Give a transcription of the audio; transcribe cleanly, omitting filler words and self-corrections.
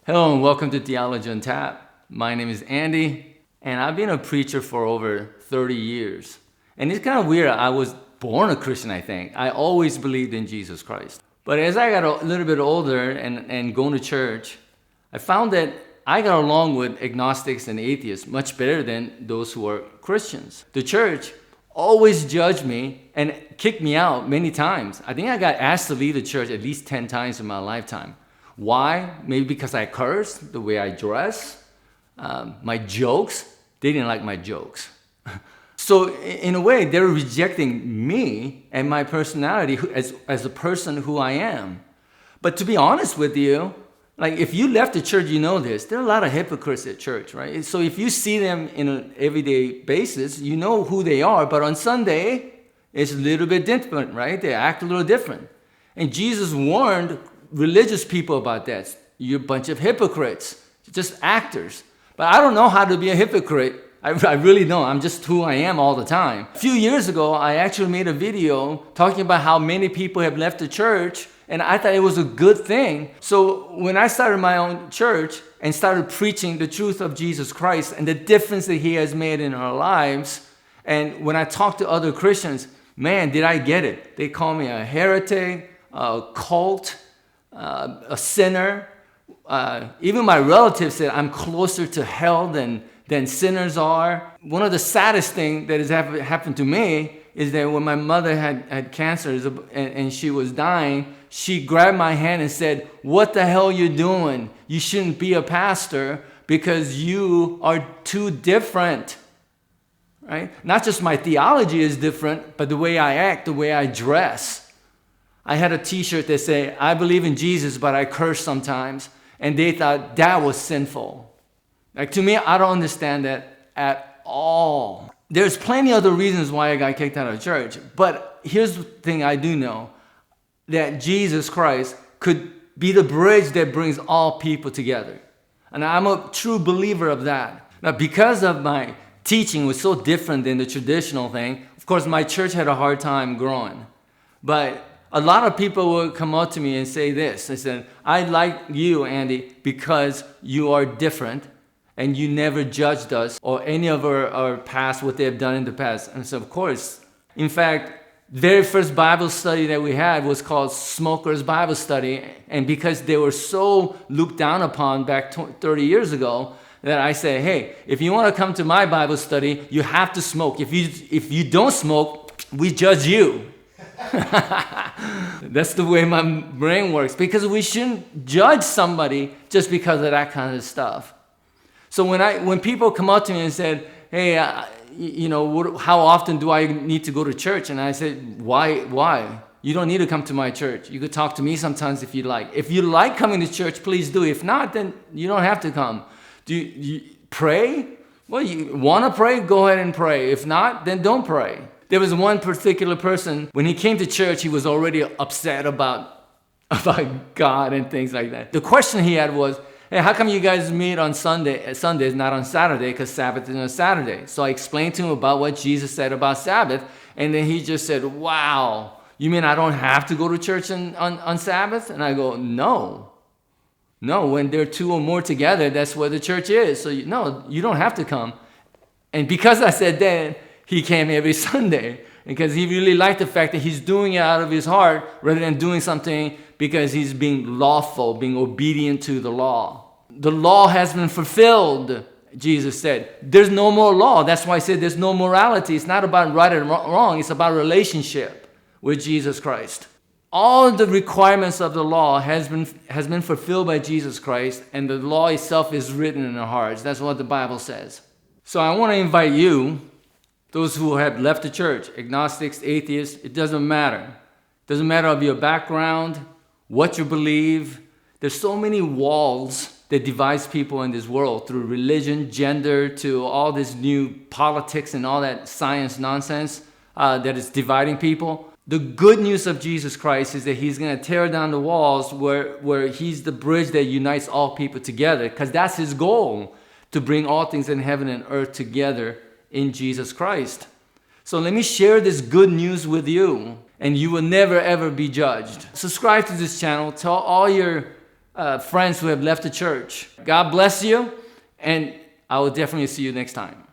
Hello and welcome to Theology on Tap. My name is Andy and I've been a preacher for over 30 years. And it's kind of weird. I was born a Christian, I think. I always believed in Jesus Christ. But as I got a little bit older and going to church, I found that I got along with agnostics and atheists much better than those who are Christians. The church always judged me and kicked me out many times. I think I got asked to leave the church at least 10 times in my lifetime. Why? Maybe because I curse, the way I dress, my jokes. They didn't like my jokes. So in a way, they're rejecting me and my personality as a person who I am. But to be honest with you, like if you left the church, you know this. There are a lot of hypocrites at church, right? So if you see them in an everyday basis, you know who they are. But on Sunday, it's a little bit different, right? They act a little different. And Jesus warned religious people about that. You're a bunch of hypocrites, just actors. But I don't know how to be a hypocrite. I really don't. I'm just who I am all the time. A few years ago, I actually made a video talking about how many people have left the church, and I thought it was a good thing. So when I started my own church and started preaching the truth of Jesus Christ and the difference that He has made in our lives, and when I talked to other Christians, man, did I get it. They call me a heretic, a cult, a sinner. Even my relatives said I'm closer to hell than sinners are. One of the saddest things that has happened to me is that when my mother had cancer and she was dying, she grabbed my hand and said, "What the hell you doing? You shouldn't be a pastor because you are too different." Right? Not just my theology is different, but the way I act, the way I dress. I had a t-shirt that said, "I believe in Jesus, but I curse sometimes." And they thought that was sinful. Like to me, I don't understand that at all. There's plenty of other reasons why I got kicked out of church. But here's the thing I do know, that Jesus Christ could be the bridge that brings all people together. And I'm a true believer of that. Now, because of my teaching was so different than the traditional thing, of course, my church had a hard time growing. But a lot of people would come up to me and say this. They said, "I like you, Andy, because you are different and you never judged us or any of our past, what they have done in the past." And so, of course, in fact, the very first Bible study that we had was called Smokers Bible Study. And because they were so looked down upon back 30 years ago, that I said, "Hey, if you want to come to my Bible study, you have to smoke. If you don't smoke, we judge you." That's the way my brain works, because we shouldn't judge somebody just because of that kind of stuff. So when people come up to me and said, "Hey, how often do I need to go to church?" And I said, "Why? You don't need to come to my church. You could talk to me sometimes if you like. If you like coming to church, please do. If not, then you don't have to come. Do you pray? Well, you want to pray? Go ahead and pray. If not, then don't pray." There was one particular person, when he came to church, he was already upset about God and things like that. The question he had was, "Hey, how come you guys meet on Sundays, not on Saturday, because Sabbath is on Saturday?" So I explained to him about what Jesus said about Sabbath, and then he just said, "Wow, you mean I don't have to go to church on Sabbath?" And I go, No, when there are two or more together, that's where the church is. So no, you don't have to come. And because I said that, he came every Sunday because he really liked the fact that he's doing it out of his heart rather than doing something because he's being lawful, being obedient to the law. The law has been fulfilled, Jesus said. There's no more law. That's why I said there's no morality. It's not about right and wrong. It's about relationship with Jesus Christ. All the requirements of the law has been fulfilled by Jesus Christ, and the law itself is written in our hearts. That's what the Bible says. So I want to invite you, those who have left the church, agnostics, atheists, it doesn't matter. It doesn't matter of your background, what you believe. There's so many walls that divides people in this world through religion, gender, to all this new politics and all that science nonsense that is dividing people. The good news of Jesus Christ is that He's going to tear down the walls where He's the bridge that unites all people together, because that's His goal, to bring all things in heaven and earth together in Jesus Christ. So let me share this good news with you, and you will never ever be judged. Subscribe to this channel. Tell all your friends who have left the church. God bless you, and I will definitely see you next time.